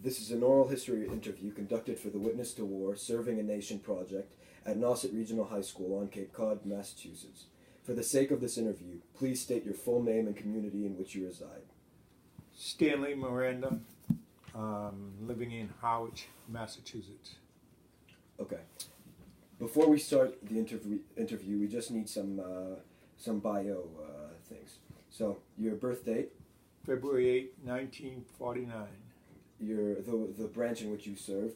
This is an oral history interview conducted for the Witness to War Serving a Nation project at Nauset Regional High School on Cape Cod, Massachusetts. For the sake of this interview, please state your full name and community in which you reside. Stanley Miranda, living in Howard, Massachusetts. Okay. Before we start the interview, we just need some bio things. So, your birth date, February 8, 1949, the branch in which you served,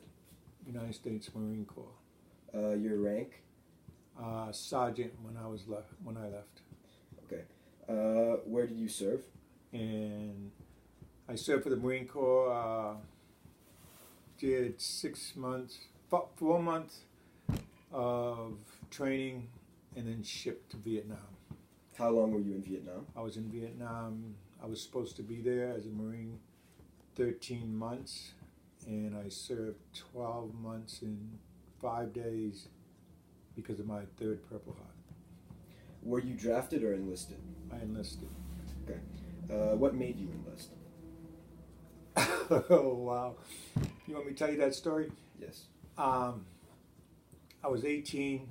United States Marine Corps. Your rank, Sergeant when I left. Okay. Where did you serve? And I served for the Marine Corps, did 4 months of training, and then shipped to Vietnam. How long were you in Vietnam? I was in Vietnam. I was supposed to be there as a Marine 13 months, and I served 12 months and 5 days because of my 3rd Purple Heart. Were you drafted or enlisted? I enlisted. Okay. What made you enlist? Oh, wow. You want me to tell you that story? Yes. I was 18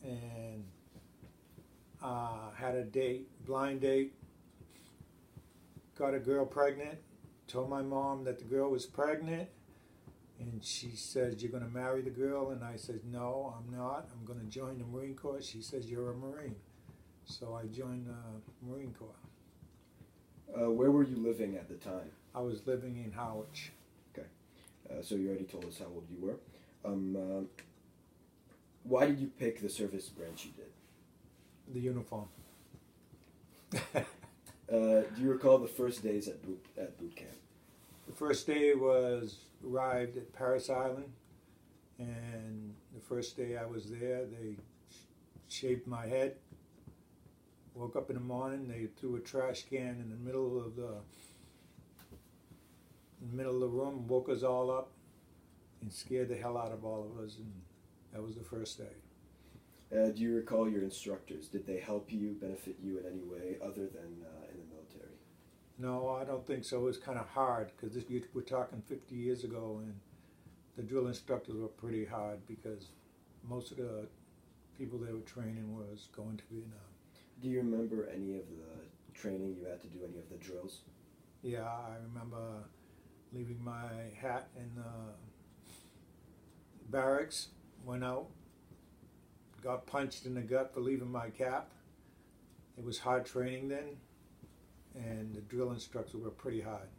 and had a date, blind date, got a girl pregnant, told my mom that the girl was pregnant, and she says, "You're going to marry the girl?" And I said, "No, I'm not. I'm going to join the Marine Corps." She says, "You're a Marine." So I joined the Marine Corps. Where were you living at the time? I was living in Howard. Okay. So you already told us how old you were. Why did you pick the service branch you did? The uniform. Do you recall the first days at boot camp? The first day arrived at Parris Island, and the first day I was there, they shaved my head. Woke up in the morning, they threw a trash can in the middle of the room, woke us all up, and scared the hell out of all of us, and that was the first day. Do you recall your instructors? Did they help you, benefit you in any way other than in the military? No, I don't think so. It was kind of hard because we're talking 50 years ago, and the drill instructors were pretty hard because most of the people they were training was going to Vietnam. Do you remember any of the training you had to do, any of the drills? Yeah, I remember leaving my hat in the barracks, went out, got punched in the gut for leaving my cap. It was hard training then, and the drill instructors were pretty hard.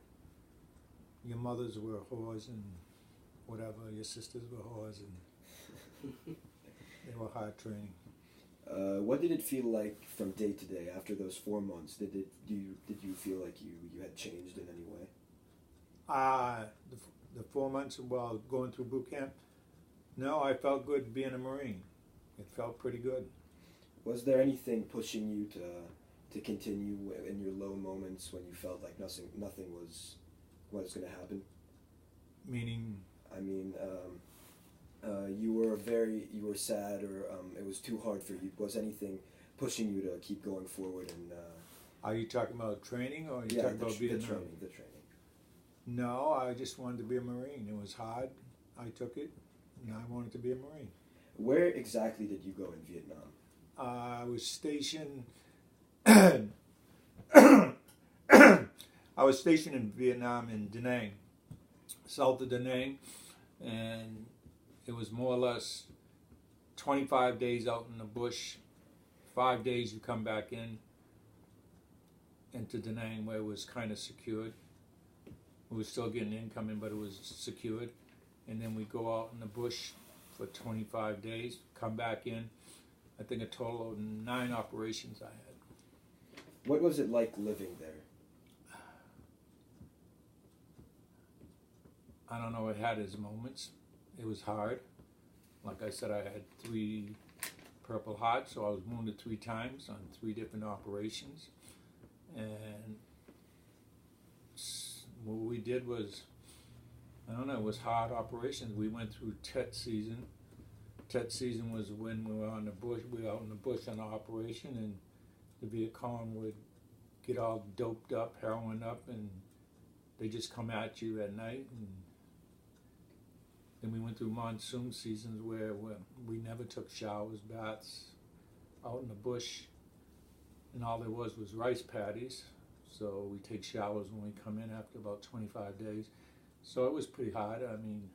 Your mothers were whores and whatever, your sisters were whores, and they were hard training. What did it feel like from day to day after those 4 months? Did you feel like you had changed in any way? The 4 months while going through boot camp, no, I felt good being a Marine. It felt pretty good. Was there anything pushing you to continue in your low moments when you felt like nothing was going to happen? Meaning? I mean, you were sad, or it was too hard for you. Was anything pushing you to keep going forward? And are you talking about training, or are you talking about Vietnam? The training. No, I just wanted to be a Marine. It was hard. I took it, and I wanted to be a Marine. Where exactly did you go in Vietnam? I was stationed. I was stationed in Vietnam in Da Nang, south of Da Nang, and it was more or less 25 days out in the bush. 5 days you come back into Da Nang, where it was kind of secured. We were still getting incoming, but it was secured. And then we go out in the bush for 25 days, come back in. I think a total of 9 operations I had. What was it like living there? I don't know, it had its moments. It was hard. Like I said, I had 3 Purple Hearts, so I was wounded 3 times on 3 different operations. And what we did was, I don't know, it was hard operations. We went through Tet season. Tet season was when we were on the bush. We were out in the bush on operation, and the Viet Cong would get all doped up, heroin up, and they just come at you at night and Then we went through monsoon seasons where we never took showers, baths, out in the bush, and all there was rice paddies. So we take showers when we come in after about 25 days. So it was pretty hard. I mean,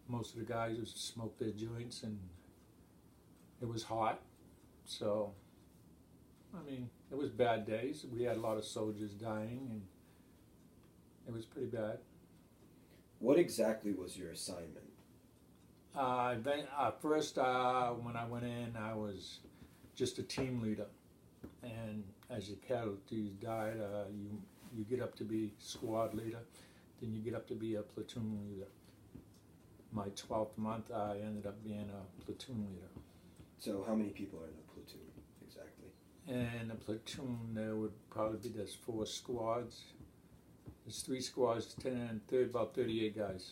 most of the guys just smoked their joints, and it was hot. So, I mean, it was bad days. We had a lot of soldiers dying, and it was pretty bad. What exactly was your assignment? First, when I went in, I was just a team leader. And as your casualties died, you get up to be squad leader, then you get up to be a platoon leader. My 12th month, I ended up being a platoon leader. So how many people are in a platoon, exactly? In a platoon, there would probably be, there's 4 squads. There's 3 squads, 10 and about 38 guys.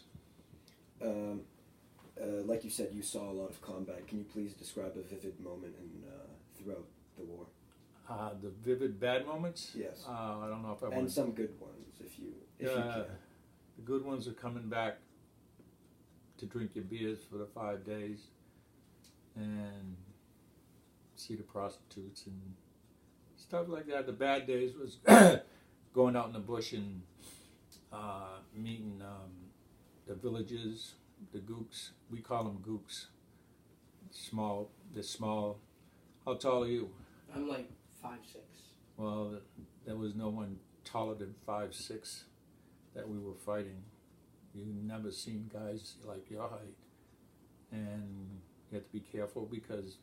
Like you said, you saw a lot of combat. Can you please describe a vivid moment throughout the war? The vivid bad moments? Yes. I don't know if I want. And some good ones, if you can. The good ones are coming back to drink your beers for the 5 days and see the prostitutes and stuff like that. The bad days was going out in the bush and meeting the villagers, the gooks. We call them gooks. They're small. How tall are you? I'm like 5'6". Well, there was no one taller than 5'6" that we were fighting. You never seen guys like your height, and you have to be careful because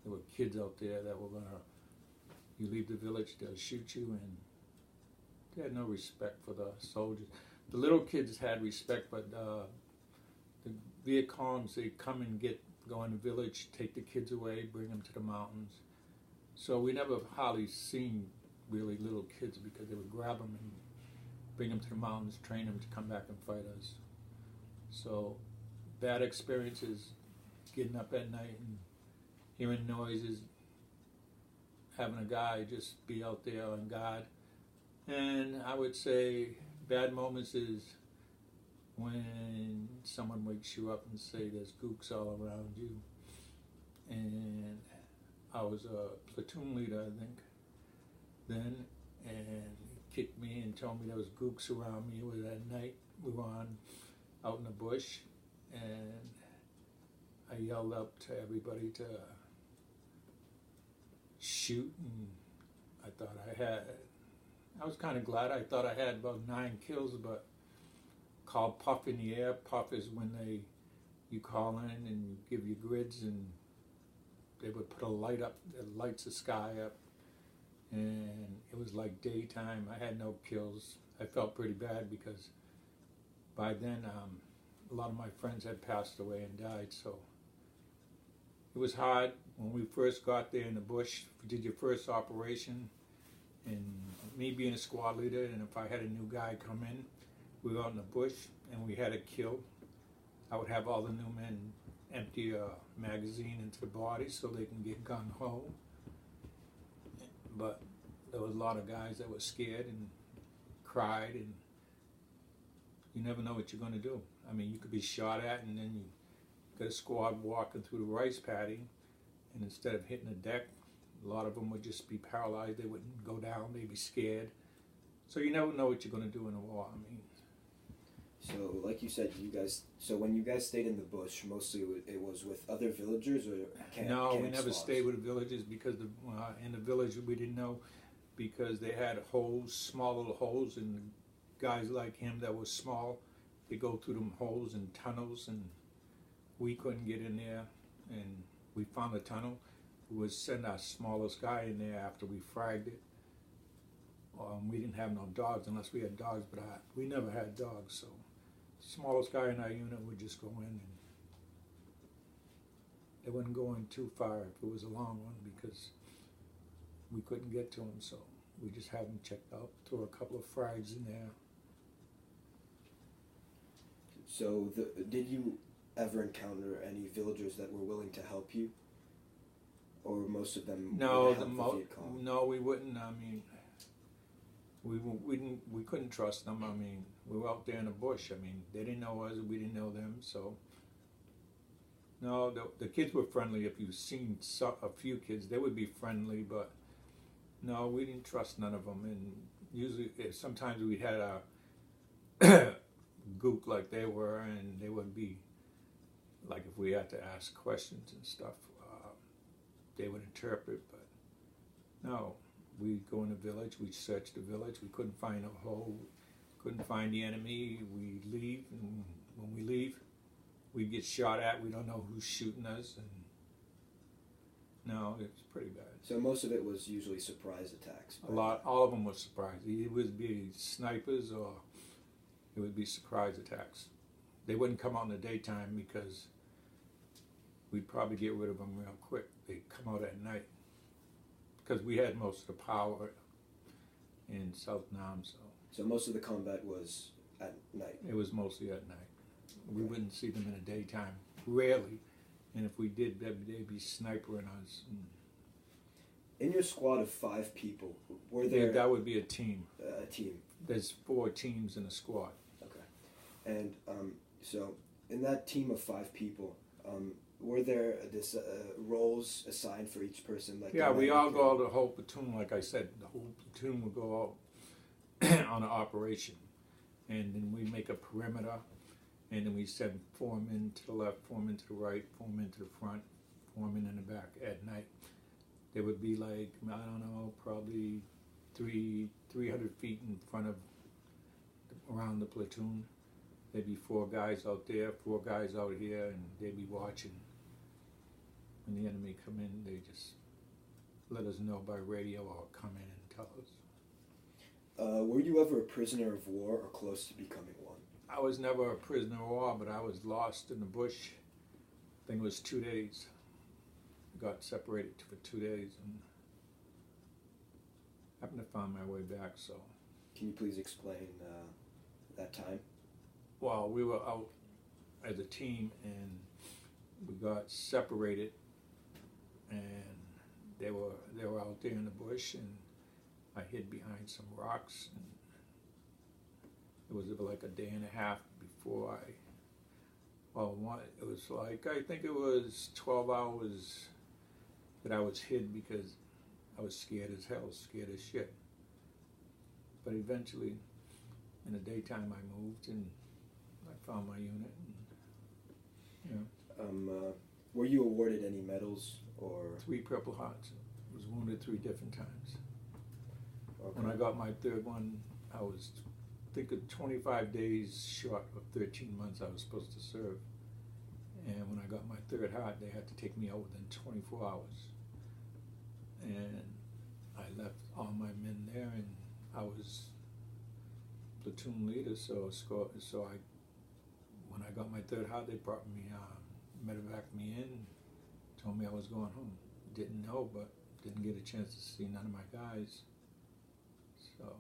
there were kids out there that were gonna. You leave the village, they'll shoot you, and they had no respect for the soldiers. The little kids had respect, but the Viet Congs, they come and go in the village, take the kids away, bring them to the mountains. So we never hardly seen really little kids because they would grab them and bring them to the mountains, train them to come back and fight us. So bad experiences, getting up at night and hearing noises, having a guy just be out there on guard. And I would say bad moments is when someone wakes you up and say there's gooks all around you. And I was a platoon leader, I think, then, and he kicked me and told me there was gooks around me. It was at night. We were out in the bush, and I yelled up to everybody to shoot, and I was kind of glad. I thought I had about 9 kills, but called puff in the air. Puff is when you call in and you give your grids, and they would put a light up that lights the sky up, and it was like daytime. I had no kills. I felt pretty bad because by then a lot of my friends had passed away and died, so it was hard. When we first got there in the bush, we did your first operation, and me being a squad leader, and if I had a new guy come in, we were out in the bush and we had a kill, I would have all the new men empty a magazine into the body so they can get gung-ho. But there was a lot of guys that were scared and cried, and you never know what you're going to do. I mean, you could be shot at, and then you got a squad walking through the rice paddy, and instead of hitting the deck, a lot of them would just be paralyzed. They wouldn't go down. They'd be scared. So you never know what you're going to do in a war. I mean, so like you said, so when you guys stayed in the bush, mostly it was with other villagers or no, we never spots? stayed with the villagers because in the village we didn't know, because they had holes, small little holes, and guys like him that was small, they go through them holes and tunnels, and we couldn't get in there. And we found a tunnel. We would send our smallest guy in there after we fragged it. We didn't have no dogs unless we had dogs, but we never had dogs, so the smallest guy in our unit would just go in, and they wouldn't go in too far if it was a long one because we couldn't get to him, so we just had him checked out, throw a couple of frags in there. So did you ever encounter any villagers that were willing to help you? Or most of them No, would help the Viet Cong? no, we wouldn't. I mean, We couldn't trust them. I mean, we were out there in the bush. I mean, they didn't know us, we didn't know them. So no, the kids were friendly. If you've seen a few kids, they would be friendly, but no, we didn't trust none of them. And usually, sometimes we had a gook like they were, and they would be like, if we had to ask questions and stuff, they would interpret. But no, we'd go in the village, we'd search the village, we couldn't find a hole, couldn't find the enemy, we'd leave, and when we leave, we'd get shot at, we don't know who's shooting us, and no, it's pretty bad. So most of it was usually surprise attacks? All of them were surprise. It would be snipers or it would be surprise attacks. They wouldn't come out in the daytime because we'd probably get rid of them real quick. They'd come out at night because we had most of the power in South Nam. So most of the combat was at night? It was mostly at night. We wouldn't see them in the daytime, rarely. And if we did, they'd be snipering us. In your squad of 5 people, were there... That would be a team. A team. There's 4 teams in a squad. Okay. And so in that team of 5 people, were there roles assigned for each person? Like yeah, we all go out, the whole platoon, like I said, the whole platoon would go out on an operation. And then we make a perimeter, and then we send 4 men to the left, 4 men to the right, 4 men to the front, 4 men in the back at night. There would be like, I don't know, probably 300 feet in front of, around the platoon. There'd be 4 guys out there, 4 guys out here, and they'd be watching. When the enemy come in, they just let us know by radio or come in and tell us. Were you ever a prisoner of war or close to becoming one? I was never a prisoner of war, but I was lost in the bush. I think it was 2 days. Got separated for 2 days and happened to find my way back. So, can you please explain that time? Well, we were out as a team and we got separated, and they were out there in the bush, and I hid behind some rocks, and it was like a day and a half before it was like, I think it was 12 hours that I was hid because I was scared as hell, scared as shit. But eventually, in the daytime, I moved and I found my unit. And, were you awarded any medals or? 3 Purple Hearts. I was wounded 3 different times. Okay. When I got my 3rd one, I was, I think, 25 days short of 13 months I was supposed to serve. And when I got my 3rd heart, they had to take me out within 24 hours. And I left all my men there, and I was platoon leader. So when I got my 3rd heart, they brought me, medevaced me in, told me I was going home. Didn't know, but didn't get a chance to see none of my guys. So.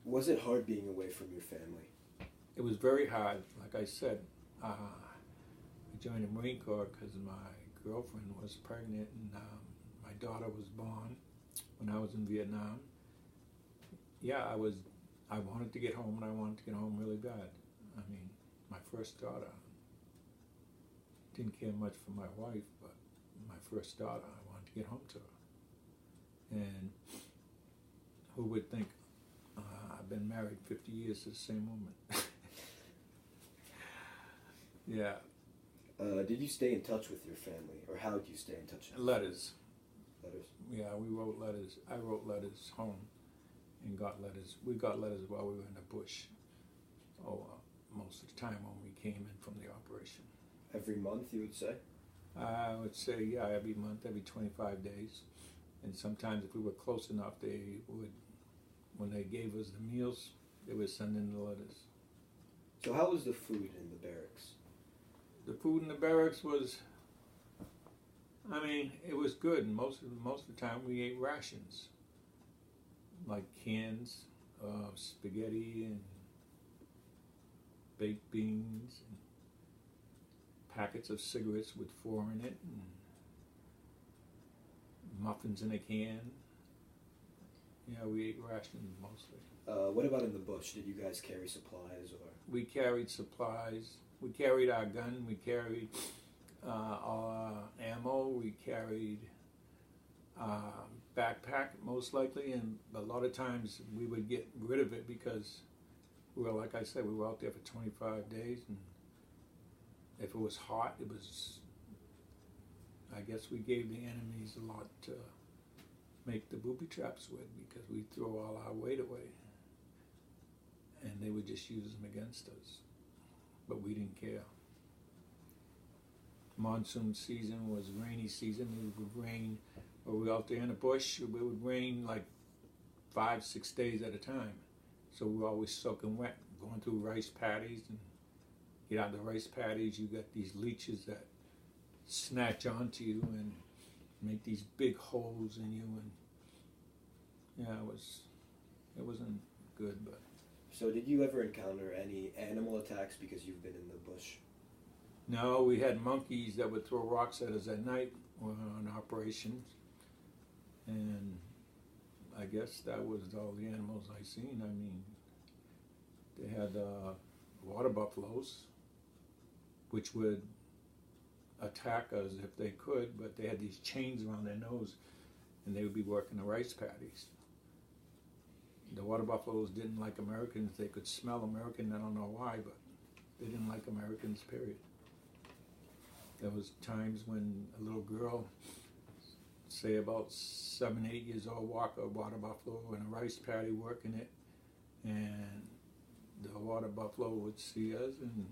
Was it hard being away from your family? It was very hard. Like I said, I joined the Marine Corps because my girlfriend was pregnant, and my daughter was born when I was in Vietnam. Yeah, I wanted to get home, and I wanted to get home really bad. I mean, my first daughter, didn't care much for my wife, but my first daughter, I wanted to get home to her. And who would think I've been married 50 years to the same woman? Yeah. Did you stay in touch with your family, or how did you stay in touch? Letters. Letters? Yeah, we wrote letters. I wrote letters home and got letters. We got letters while we were in the bush. Most of the time when we came in from the operation. Every month, you would say? I would say, yeah, every month, every 25 days. And sometimes if we were close enough, they would, when they gave us the meals, they would send in the letters. So how was the food in the barracks? The food in the barracks was, I mean, it was good. Most of the time we ate rations, like cans of spaghetti and baked beans and packets of cigarettes with 4 in it. And muffins in a can. Yeah, we ate rations mostly. What about in the bush? Did you guys carry supplies or? We carried supplies. We carried our gun. We carried our ammo. We carried backpack most likely, and a lot of times we would get rid of it because we were, like I said, we were out there for 25 days, and if it was hot, it was, I guess we gave the enemies a lot to make the booby traps with because we throw all our weight away, and they would just use them against us, but we didn't care. Monsoon season was rainy season. It would rain, or we were out there in the bush, it would rain like 5-6 days at a time. So we were always soaking wet, going through rice paddies, and get out of the rice paddies, you got these leeches that snatch onto you and make these big holes in you, and yeah, it wasn't good. But So did you ever encounter any animal attacks because you've been in the bush? no, we had monkeys that would throw rocks at us at night on operations, and I guess that was all the animals I seen. I mean, they had water buffaloes, which would attack us if they could, but they had these chains around their nose, and they would be working the rice paddies. The water buffaloes didn't like Americans. They could smell American. I don't know why, but they didn't like Americans, period. There was times when a little girl, say about 7, 8 years old, walk a water buffalo in a rice paddy working it, and the water buffalo would see us and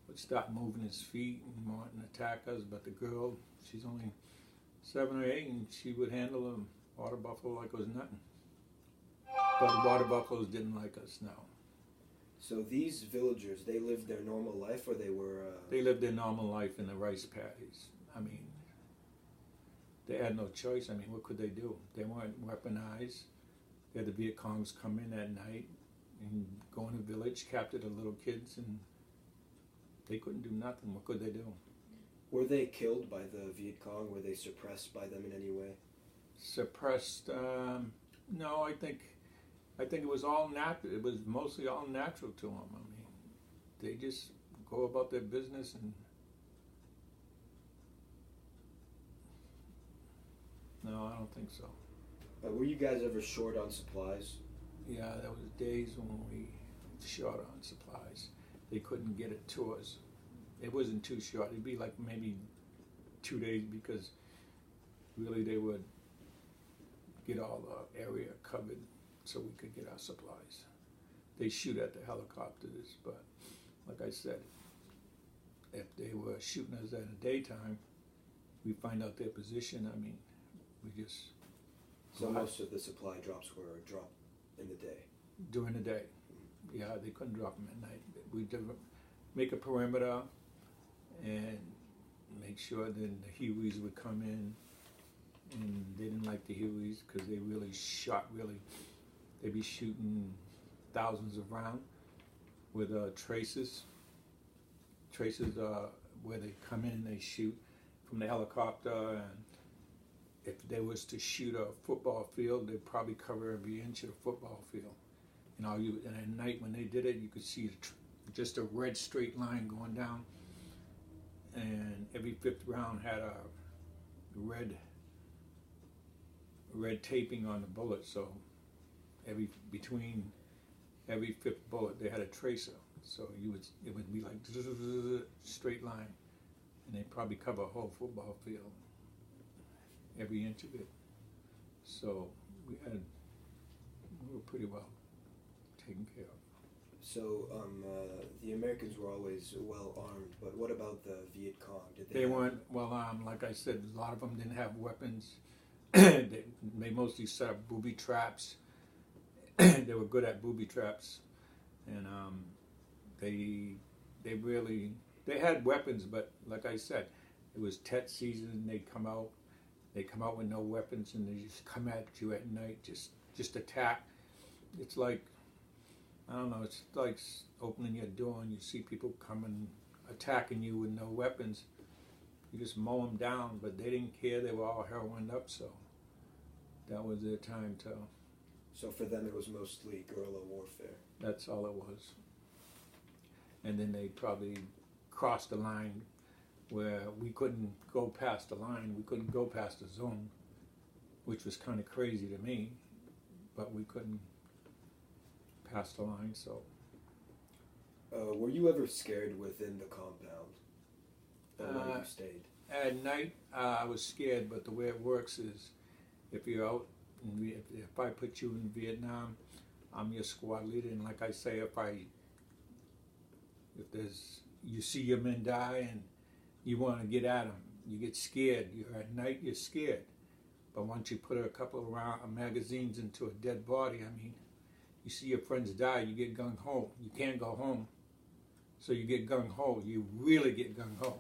would start moving his feet and wanting to attack us, but the girl, she's only 7 or 8, and she would handle a water buffalo like it was nothing. But the water buffaloes didn't like us, no. So these villagers, they lived their normal life, or they were? They lived their normal life in the rice paddies. I mean, they had no choice. I mean, what could they do? They weren't weaponized. They had the Viet Congs come in at night and go in a village, capture the little kids, and they couldn't do nothing. What could they do? Were they killed by the Viet Cong? Were they suppressed by them in any way? Suppressed? No, I think it was all natural. It was mostly all natural to them. I mean, they just go about their business, and no, I don't think so. Were you guys ever short on supplies? Yeah, there was days when we short on supplies. They couldn't get it to us. It wasn't too short. It'd be like maybe 2 days, because really they would get all the area covered so we could get our supplies. They shoot at the helicopters, but like I said, if they were shooting us at the daytime, we find out their position. I mean, we just So most of the supply drops were dropped in the day? During the day. Yeah, they couldn't drop them at night. We did make a perimeter and make sure that the Hueys would come in, and they didn't like the Hueys because they really shot, they'd be shooting thousands of rounds with traces where they come in and they shoot from the helicopter, and if they was to shoot a football field, they'd probably cover every inch of the football field. And at night when they did it, you could see just a red straight line going down, and every fifth round had a red taping on the bullet. So between every fifth bullet, they had a tracer. So it would be like straight line, and they'd probably cover a whole football field, every inch of it. So we were pretty well taken care of. So the Americans were always well armed, but what about the Viet Cong? They weren't well armed. Like I said, a lot of them didn't have weapons. They mostly set up booby traps. They were good at booby traps, and they had weapons, but like I said, it was Tet season. They come out with no weapons, and they just come at you at night, just attack. It's like, I don't know, it's like opening your door and you see people coming, attacking you with no weapons. you just mow them down, but they didn't care. They were all heroined up, so that was their time to. So for them, it was mostly guerrilla warfare. That's all it was. And then they probably crossed the line where we couldn't go past the line. We couldn't go past the zone, which was kind of crazy to me, but we couldn't pass the line, so. Were you ever scared within the compound? Where you stayed? At night, I was scared, but the way it works is if you're out, if I put you in Vietnam, I'm your squad leader, and like I say, you see your men die and you want to get at them, you get scared. At night, you're scared. But once you put a couple of magazines into a dead body, I mean, you see your friends die, you get gung-ho. You can't go home. So you get gung-ho. You really get gung-ho.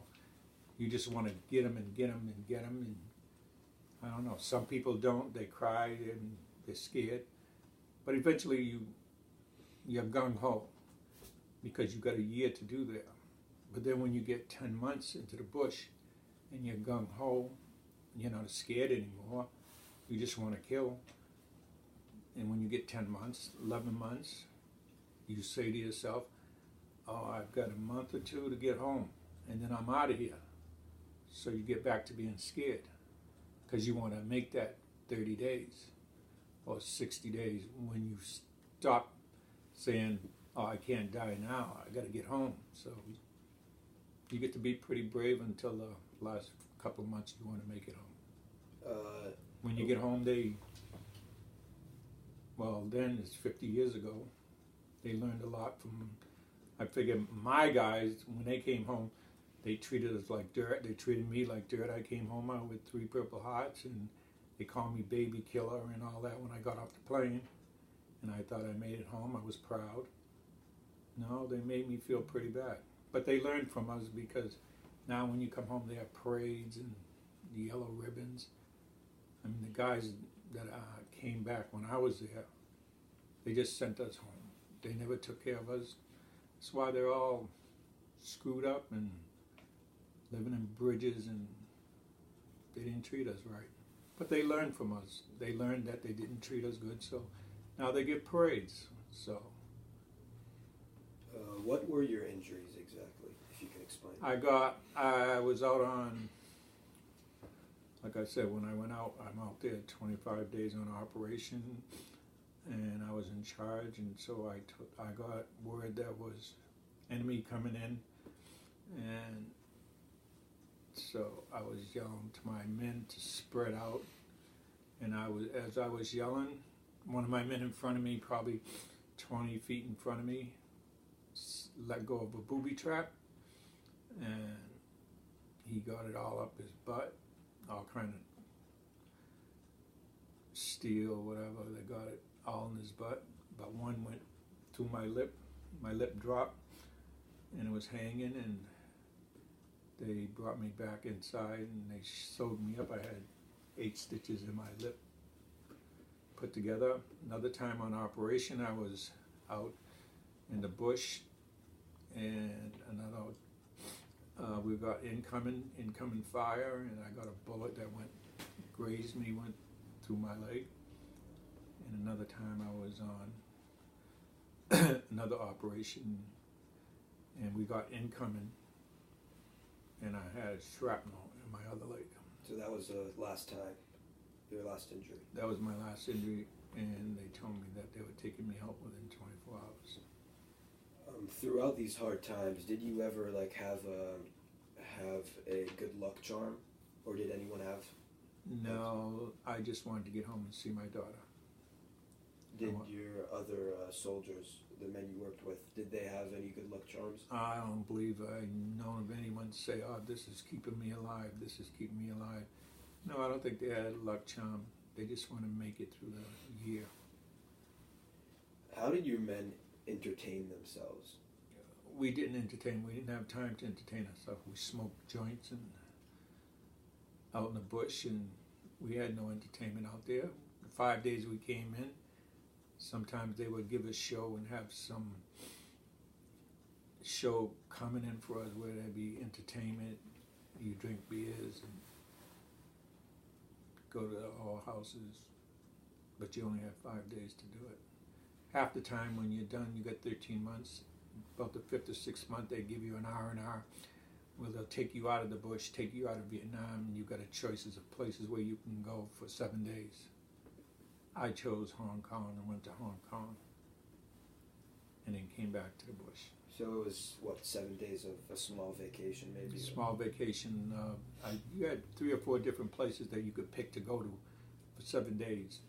You just want to get them and get them and get them. And I don't know. Some people don't. They cry and they're scared. But eventually you're gung-ho because you've got a year to do that. But then when you get 10 months into the bush and you're gung-ho, you're not scared anymore. You just want to kill. And when you get 10 months, 11 months, you say to yourself, oh, I've got a month or two to get home, and then I'm out of here. So you get back to being scared because you want to make that 30 days or 60 days when you stop saying, oh, I can't die now, I got to get home. So you get to be pretty brave until the last couple of months you want to make it home. When you get home, then it's 50 years ago. They learned a lot from, I figure my guys, when they came home, they treated us like dirt. They treated me like dirt. I came home out with 3 Purple Hearts, and they called me baby killer and all that when I got off the plane. And I thought I made it home. I was proud. No, they made me feel pretty bad. But they learned from us because now when you come home, they have parades and the yellow ribbons. I mean, the guys that came back when I was there, they just sent us home. They never took care of us. That's why they're all screwed up and living in bridges, and they didn't treat us right. But they learned from us. They learned that they didn't treat us good, so now they get parades. So. What were your injuries exactly, if you can explain? I was out on, like I said, when I went out, I'm out there 25 days on operation, and I was in charge, and so I got word there was enemy coming in, and so I was yelling to my men to spread out, and as I was yelling, one of my men in front of me, probably 20 feet in front of me, let go of a booby trap, and he got it all up his butt, all kind of steel, whatever, they got it all in his butt, but one went through my lip dropped, and it was hanging, and they brought me back inside, and they sewed me up. I had 8 stitches in my lip put together. Another time on operation, I was out in the bush, and we got incoming fire, and I got a bullet that grazed me, went through my leg. And another time I was on another operation, and we got incoming, and I had shrapnel in my other leg. So that was the last time, your last injury? That was my last injury, and they told me that they were taking me out within 24 hours. Throughout these hard times, did you ever have a good luck charm, or did anyone have? No, I just wanted to get home and see my daughter. Did your other soldiers, the men you worked with, did they have any good luck charms? I don't believe I know of anyone say, oh, this is keeping me alive, this is keeping me alive. No, I don't think they had a luck charm. They just want to make it through the year. How did your men entertain themselves? We didn't entertain. We didn't have time to entertain ourselves. We smoked joints and out in the bush, and we had no entertainment out there. The 5 days we came in, sometimes they would give a show and have some show coming in for us where there'd be entertainment, You drink beers and go to all houses, but you only have 5 days to do it. Half the time when you're done, you got 13 months. About the 5th or 6th month, they give you an R&R, where they'll take you out of the bush, take you out of Vietnam, and you've got a choices of places where you can go for 7 days. I chose Hong Kong and went to Hong Kong, and then came back to the bush. So it was, what, 7 days of a small vacation, maybe? Small vacation. You had 3 or 4 different places that you could pick to go to for 7 days,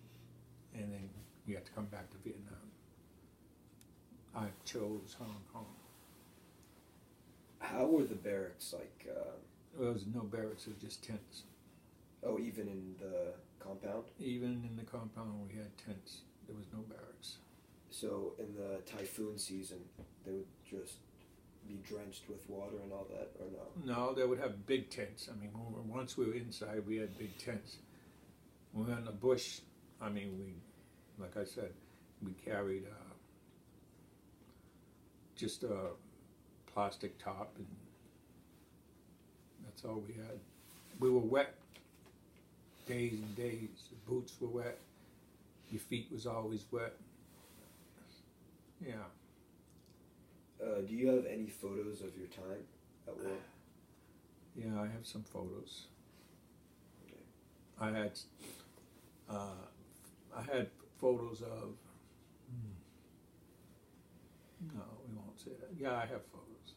and then you had to come back to Vietnam. I chose Hong Kong. How were the barracks like? There was no barracks, it was just tents. Oh, even in the compound? Even in the compound we had tents. There was no barracks. So in the typhoon season, they would just be drenched with water and all that, or no? No, they would have big tents. I mean, once we were inside, we had big tents. When we were in the bush, I mean, like I said, we carried just a plastic top, and that's all we had. We were wet days and days. The boots were wet. Your feet was always wet. Yeah. Do you have any photos of your time at war? Yeah, I have some photos. Okay. I had photos of. No, we won't say that. Yeah, I have photos.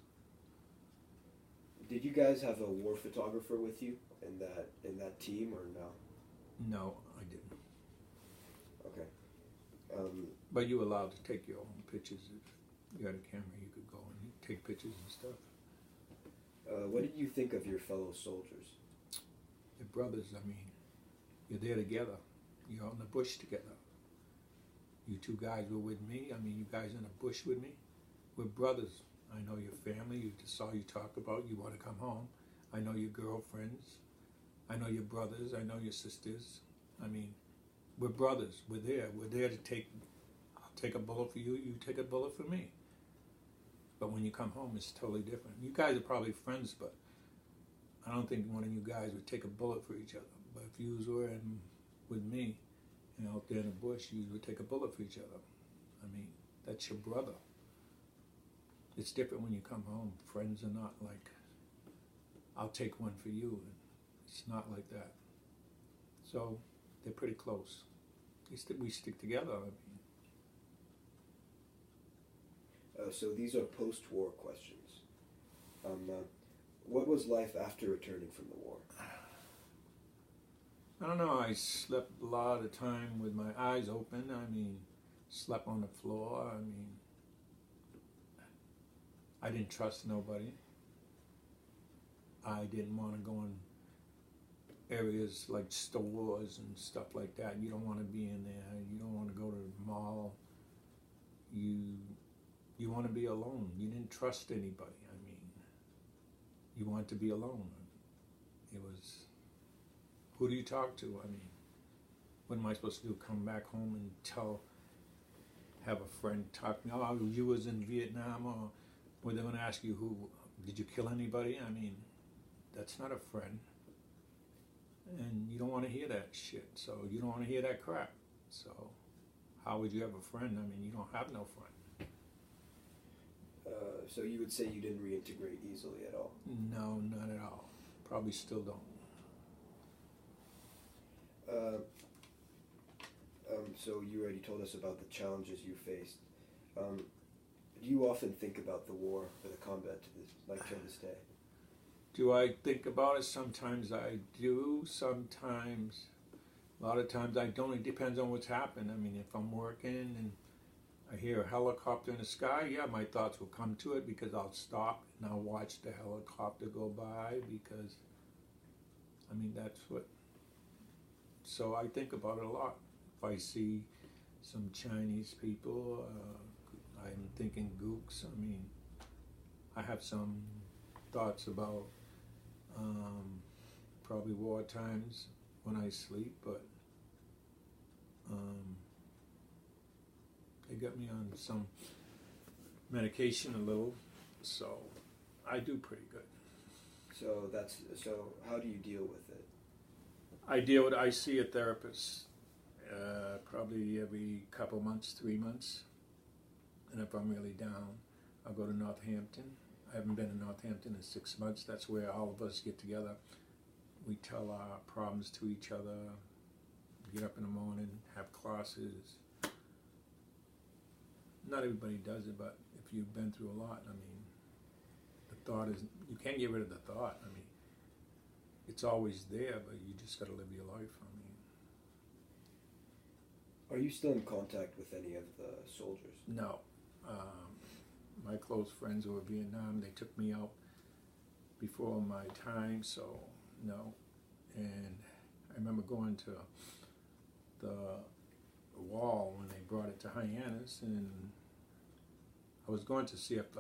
Did you guys have a war photographer with you in that team, or no? No, I didn't. Okay. But you were allowed to take your own pictures. If you had a camera, you could go and take pictures and stuff. What did you think of your fellow soldiers? Your brothers, I mean, you're there together. You're out in the bush together. You 2 guys were with me. I mean, you guys in the bush with me. We're brothers. I know your family. You just saw you talk about you want to come home. I know your girlfriends. I know your brothers. I know your sisters. I mean, we're brothers. We're there. We're there to take. I'll take a bullet for you. You take a bullet for me. But when you come home, it's totally different. You guys are probably friends, but I don't think one of you guys would take a bullet for each other. But if you were with me, and out there in the bush, you would take a bullet for each other. I mean, that's your brother. It's different when you come home. Friends are not like, I'll take one for you. It's not like that. So they're pretty close. We stick together. I mean. So these are post-war questions. What was life after returning from the war? I don't know, I slept a lot of time with my eyes open. I mean, slept on the floor. I mean, I didn't trust nobody. I didn't want to go in areas like stores and stuff like that. You don't want to be in there. You don't want to go to the mall. You want to be alone. You didn't trust anybody. I mean, you want to be alone. It was, who do you talk to? I mean, what am I supposed to do? Come back home and have a friend talk to me, oh, you was in Vietnam, or were they going to ask you, did you kill anybody? I mean, that's not a friend. And you don't want to hear that shit, so you don't want to hear that crap. So how would you have a friend? I mean, you don't have no friend. So you would say you didn't reintegrate easily at all? No, not at all. Probably still don't. So you already told us about the challenges you faced. Do you often think about the war or the combat till this day? Do I think about it? Sometimes I do. Sometimes, a lot of times I don't. It depends on what's happened. I mean, if I'm working and I hear a helicopter in the sky, yeah, my thoughts will come to it because I'll stop and I'll watch the helicopter go by because, I mean, that's what. So I think about it a lot. If I see some Chinese people, I'm thinking gooks. I mean, I have some thoughts about probably war times when I sleep, but they got me on some medication a little, so I do pretty good. So how do you deal with it? I see a therapist probably every couple months, 3 months. And if I'm really down, I'll go to Northampton. I haven't been to Northampton in 6 months. That's where all of us get together. We tell our problems to each other, get up in the morning, have classes. Not everybody does it, but if you've been through a lot, I mean, the thought is, you can't get rid of the thought. I mean, it's always there, but you just got to live your life. I mean, are you still in contact with any of the soldiers? No. My close friends who were in Vietnam, they took me out before my time, so no. And I remember going to the wall when they brought it to Hyannis, and I was going to see if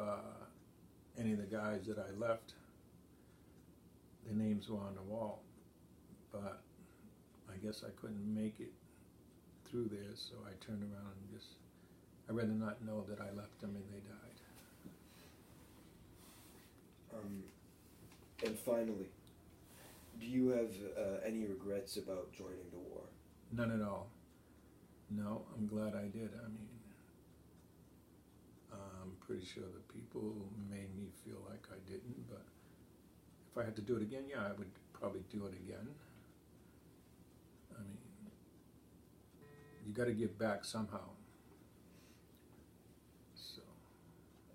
any of the guys that I left, their names were on the wall, but I guess I couldn't make it through there, so I turned around and I'd rather not know that I left them and they died. And finally, do you have any regrets about joining the war? None at all. No, I'm glad I did. I mean, I'm pretty sure the people made me feel like I didn't, but if I had to do it again, yeah, I would probably do it again. I mean, you got to give back somehow. So.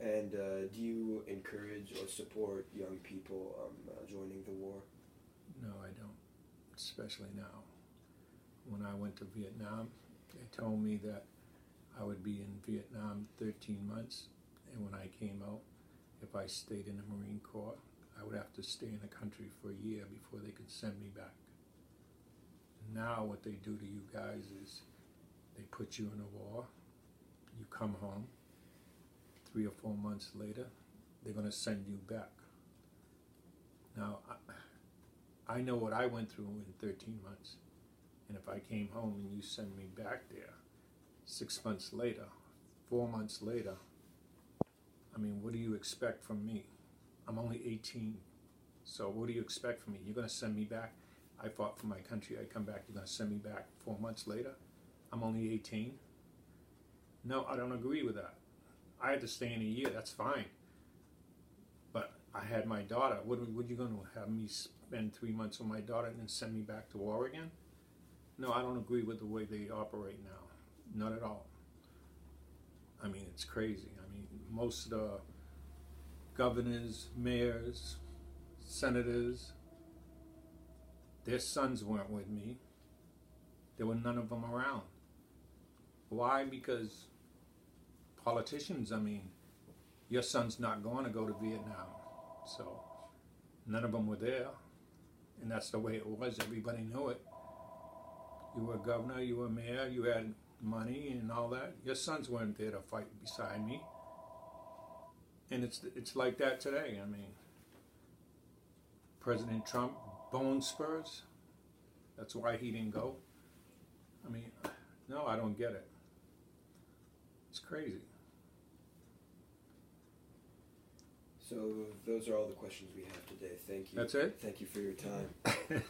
And do you encourage or support young people joining the war? No, I don't, especially now. When I went to Vietnam, they told me that I would be in Vietnam 13 months, and when I came out, if I stayed in the Marine Corps, I would have to stay in the country for a year before they could send me back. Now what they do to you guys is they put you in a war, you come home, 3 or 4 months later, they're going to send you back. Now, I know what I went through in 13 months. And if I came home and you send me back there 6 months later, 4 months later, I mean, what do you expect from me? I'm only 18. So what do you expect from me? You're going to send me back? I fought for my country. I come back. You're going to send me back 4 months later? I'm only 18. No, I don't agree with that. I had to stay in a year. That's fine. But I had my daughter. What are you going to have me spend 3 months with my daughter and then send me back to war again? No, I don't agree with the way they operate now. Not at all. I mean, it's crazy. I mean, most of the governors, mayors, senators, their sons weren't with me. There were none of them around. Why? Because politicians, I mean, your son's not going to go to Vietnam. So none of them were there. And that's the way it was. Everybody knew it. You were a governor, you were a mayor, you had money and all that. Your sons weren't there to fight beside me. And it's like that today. I mean, President Trump, bone spurs. That's why he didn't go. I mean, no, I don't get it. It's crazy. So those are all the questions we have today. Thank you. That's it? Thank you for your time.